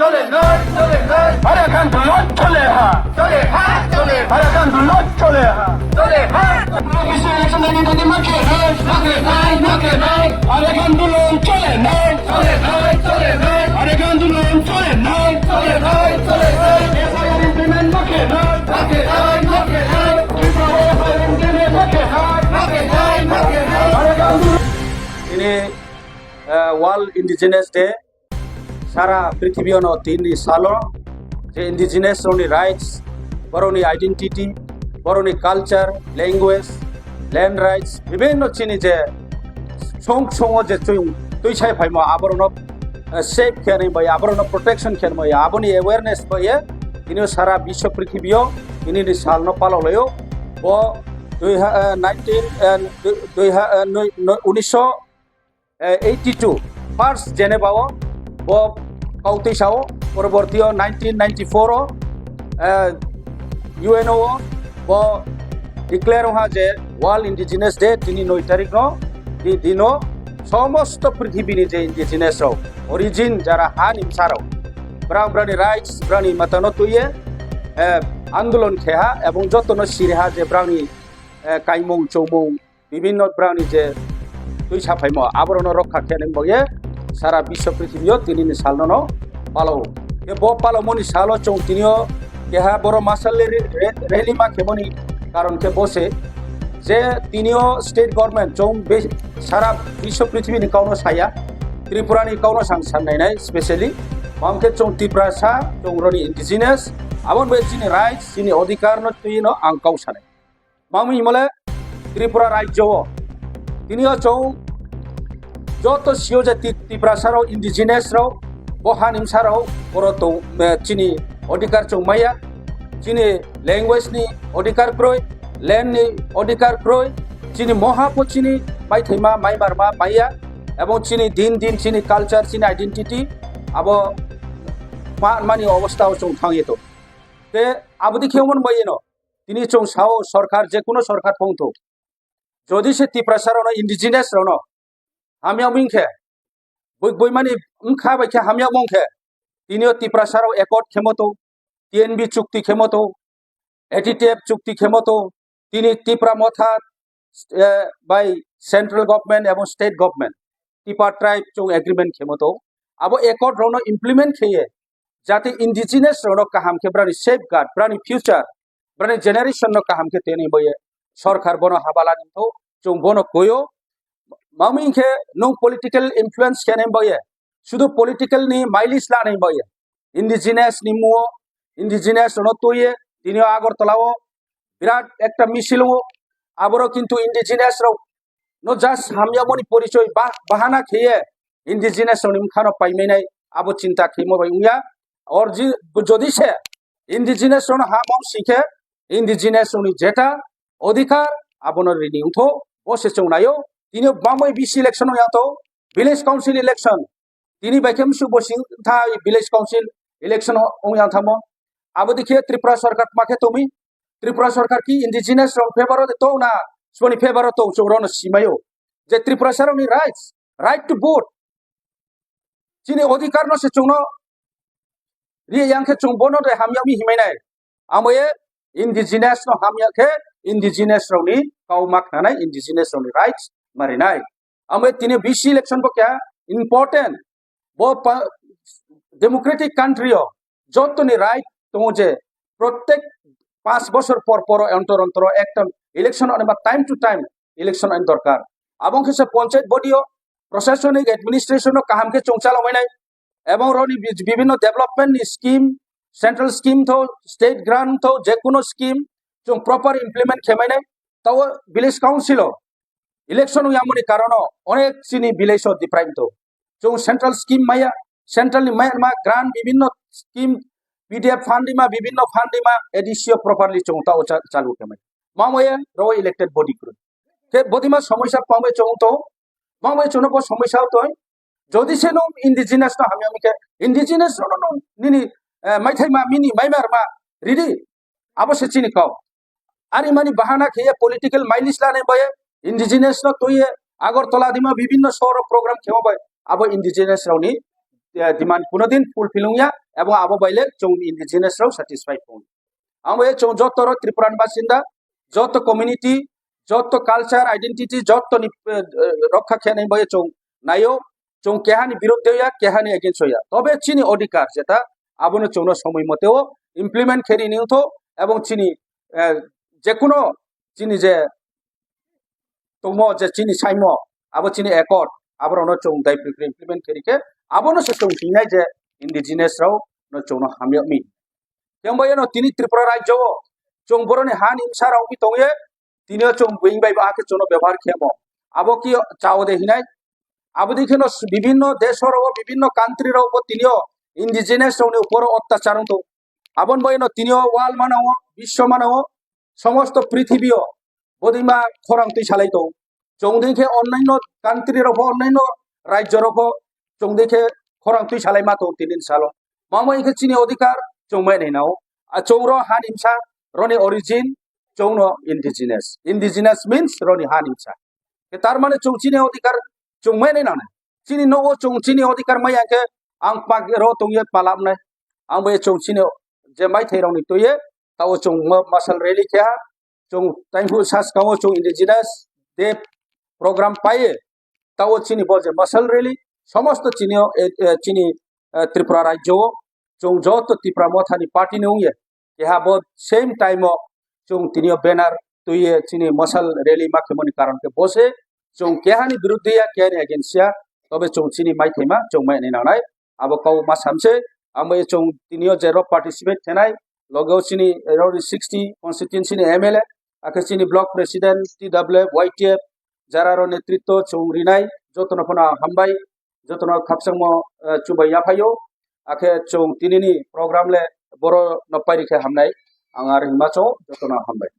চলে নয় চলে নয় আরে গান দুলো চলে হা চলে হ্যাঁ চলে আরে গান দুলো চলে হা চলে হ্যাঁ বিশ্ব ইলেকশন দানি মাকে নকে নাই নকে নাই আরে গান দুলো চলে নাই চলে নয় চলে নয় আরে গান দুলো চলে নাই চলে নয় চলে নয় এফআইআর ইমপ্লিমেন্ট মাকে নাই নকে নাই নকে নাই এফআইআর ইমপ্লিমেন্ট মাকে নাই নকে নাই নকে নাই আরে গান দুলো ini World Indigenous Day সারা পৃথিবীনো 3 সালো যে ইন্ডিজিনাস রনি রাইটস বরনি আইডেন্টিটি বরনি কালচার ল্যাঙ্গুয়েজ ল্যান্ড রাইটস বিভিন্ন চিনি যে সং যে তুই ছাই ফাইমো আবরণ সেফ খেয়ে বই আবরণ প্রোটেকশন খেয়ে বই আবনি অ্যাওয়ারনেস বইয়ে তিনি সারা বিশ্ব পৃথিবীও তিনি সালনো পাললেও ব 1982 ফার্স্ট জেনেভাও ব কাউতেসাও পরবর্তী 1994 ইউএনও ব ডিক্লেয়ার হওয়া যে ওয়ার্ল্ড ইন্ডিজিনাস ডে তিনি 9 তারিখ দিন সমস্ত পৃথিবীর যে ইন্ডিজিনাস অরিজিন যারা হান ইমসারও ব্রাউনি রাইটস ব্রাউনি মাতানো তুইয়ে আন্দোলন খেহা এবং যতন সিরেহা যে ব্রাউনি কাইমং চৌমং বিভিন্ন ব্রাউনি যে তুই সাফাইম আবরণ রক্ষা খেলেন বইয়ে সারা বিশ্ব পৃথিবীও তিনি সালনো পালো এ ব পালমনি সালো চৌ তিনিও কেহা বড় মাসাল রেলিমা খেমনি কারণ কে বসে যে তিনিও স্টেট গভর্নমেন্ট চৌ সারা বিশ্ব পৃথিবীনি কাউনো সায়া ত্রিপুরানি কাউনো সাংসার নাই স্পেশালি মামকে চৌ ত্রিপুরা সা চৌ রনি ইন্ডিজিনাস আবন বে চিনি রাইটস চিনি অধিকার ন তুইনো আং কাউসানে মামি মলে ত্রিপুরা রাজ্য তিনিও চৌ যত সিও যে ত্রিপুরাসারও ইন্ডিজিনাসরাও বহা নিমসারাও বড় তো চিনি অধিকার চৌ মাইয়া চিনি ল্যাঙ্গুয়েজনি অধিকার ক্রয় ল্যান্ডনি অধিকার ক্রয় চিনি মহাপো চিনি মাই থাইমা মাই বারমা মাইয়া এবং চিনি দিন দিন চিনি কালচার চিনি আইডেন্টিটি আব মানি অবস্থাও চৌ থাঙে তো তে আবদি খেমন বইয়েন তিনি চৌ সাও সরকার যে কোনো সরকার পৌঁতো যদি সে ত্রিপুরাসারও ইন্ডিজিনাস রন হামিয়া মিংখে বইমানি খা বাইখে হামিয়া মংখে তিনিও ত্রিপুরাসারও একট ক্ষমতো টিএনবি চুক্তি ক্ষমতো এটিটেপ চুক্তি ক্ষমতো তিনি Tripura Motha by central government এবং স্টেট গভর্নমেন্ট ত্রিপুরা ট্রাইব চৌ এগ্রিমেন্ট ক্ষমতো আবো একট রন ইমপ্লিমেন্ট খেয়ে যাতে ইন্ডিজিনাস রন কাহাম কে ব্রানি সেফ গার্ড ব্রানি ফিউচার ব্রানি জেনারেশন কাহাম কে তেনি বইয়ে সরকার বন হাবালা নিতো চৌ বন কয়ো মামিংকে নো পলিটিক্যাল ইনফ্লুয়েন্স কেনে বইয়ে শুধু পলিটিক্যাল নি মাইলিস লা নেই বইয়ে ইন্ডিজিনাস নিমুও ইন্ডিজিনাস রন তুইয়ে তিনিও আগরতলাও বিরাট একটা মিছিলও আবারও কিন্তু ইন্ডিজিনাস রাও নো জাস্ট হামিয়ামনি পরিচয় বাহানা খেয়ে ইন্ডিজিনাস নিমখানো পাইমে নাই আবো চিন্তা খেমো বাই উইয়া और যদি সে ইন্ডিজিনাস হামং শিখে ইন্ডিজিনাস যেটা অধিকার আবনের রিনিউথো বসে চৌনায়ও তিনি বামই বিসি ইলেকশন হইয়াতো ভিলেজ কাউন্সিল ইলেকশন তিনি বাইকেমসু বসিং থা ভিলেজ কাউন্সিল ইলেকশন হইয়াথামো আবো দেখিয়ে ত্রিপুরা সরকার মাকে তুমি ত্রিপুরা সরকার কি ইন্ডিজিনাস ফেভার তো না সোনি ফেভার তো চৌরন সীমায়ও যে ত্রিপুরা সারনি রাইট টু ভোট চিনি অধিকার ন সে চৌনো রিয়ে यांखे चुंबोनो रे हामियामी हिमायनाय आमये इंडिजिनास नो हामियाखे इंडिजिनास रौनी काउमा खानाय इंडिजिनास रौनी राइट्स मारिनाय आमये तिने बीसी इलेक्शन बो क्या इम्पोर्टेंट बो डेमोक्रेटिक कंट्री जतनी राइट तो जे प्रत्येक 5 বছর পর অন্তর অন্তর একটা ইলেকশন অনেবা টাইম টু টাইম ইলেকশন আইন দরকার এবং সে পঞ্চায়েত বডিও প্রশাসনিক অ্যাডমিনিস্ট্রেশনও কাহামকে চৌচালমাইনাই এবং রনি বিভিন্ন ডেভেলপমেন্ট স্কিম সেন্ট্রাল স্কিম থো স্টেট গ্রান্ট থো যে কোনো স্কিম जों प्रॉपर इम्प्लीमेंट खेमायनाय ताव विलेज काउंसिल इलेक्शन यामनि कारण अनेक सिनी विलेज डिप्राइम तो जों सेंट्रल स्कीम माया सेंट्रल मा ग्रांट विभिन्न स्कीम पीडीएफ फंडिमा विभिन्न फंडिमा एडिसियो प्रॉपरली जों ताव चालू खेमाय मामये रो इलेक्टेड बॉडी ग्रुप के बदिमा समस्या पामे जों तो मामये जों बो समस्या तो যদি সে নো ইন্ডিজিনাস না আমি আমাকে ইন্ডিজিনাস নো নিনি মাইথাইমা মিনি মাইমারমা রিডি আবশ্যক চিনি কাও আরে মানি বাহানা খেয়ে পলিটিক্যাল মাইলিস লানে বয়ে ইন্ডিজিনাস ন তুইয়ে আগরতলা দিমা বিভিন্ন শহর প্রোগ্রাম খেও বয় আবো indigenous রাউনি demand kuno din fulfilling ya এবং abo baile chung indigenous raw satisfied pon amo e chung joto ro tripuran basinda joto community joto culture identity joto ni রক্ষা খেয়ে নাই বয়ে chung nayo chung kehani বিরুদ্ধে ya kehani against ya তবে চিনি অধিকার যেটা আবনে chung সময় মতেও ইমপ্লিমেন্ট খেরি নিউথো এবং চিনি যে কোনো চিনি যে তোমো যে চিনি সাইমো আবো চিনি একট আবরনো chung dai implement খেরিকে আবনো সে chung হিনাই যে indigenous raw no chung no hamyami yang boye no tini tripura rajyo chung boroni han imsa raw ki tongye tini chung wing bai ba ke chung no ব্যবহার খেমো আবো কি চাও দে হিনাই আবো দেখিনো বিভিন্ন দেশর ও বিভিন্ন কান্ট্রির উপর তিনিও indigenous raw উপর অত্যাচার তো আবন বয়ে no তিনিও ওয়াল মানাও বিশ্ব মানাও সমস্ত পৃথিবীও বদিমা খরাং তুই চালাই তো chung দেখে অন্যান্য কান্ট্রির উপর অন্যান্য রাজ্যর উপর chung দেখে খরাং তুই চালাই মাতো তিনিন সালো মামা ইকে চিনি অধিকার chung mai nei nao a chung ro han imsa roni origin chung no indigenous means roni han imsa ke tar mane chung chini অধিকার chung mai nei na chini no chung chini অধিকার mai ke ang pag ro tung ye palap nai ang boy chung chini je mai thei rong ni to ye taw chung masal rally kya chung time hu sas kawo chung indigenous de program paye taw chini bol je masal rally সমস্ত চিনি ত্রিপুরা রাজ্য chung যত Tripura মথানি party নেউয়ে ইহা বদ same time chung তিনিও banner তুইয়ে চিনি মশাল rally মাখেমনি কারণকে বসে chung কেহানি বিরুদ্ধে কেহানি এগেন্সিয়া তবে chung চিনি মাইথেমা chung মাই নেনাই আবো কাউ মা সামসে আমে chung তিনিও জেরো পার্টিসিপেট থেনাই লগেও চিনি 60 কনস্টিটিউয়েন্সি নি এমএলএ আকে চিনি ব্লক প্রেসিডেন্ট টিডব্লিউ ওয়াইটিএফ যারারো নেতৃত্ব chung রিনাই যতনফনা হামবাই যতন খাপসাংমো চুবাই ইয়াফাयो आखे chung tinini program le boro nopari khe hamnai angar himacho jotona hambai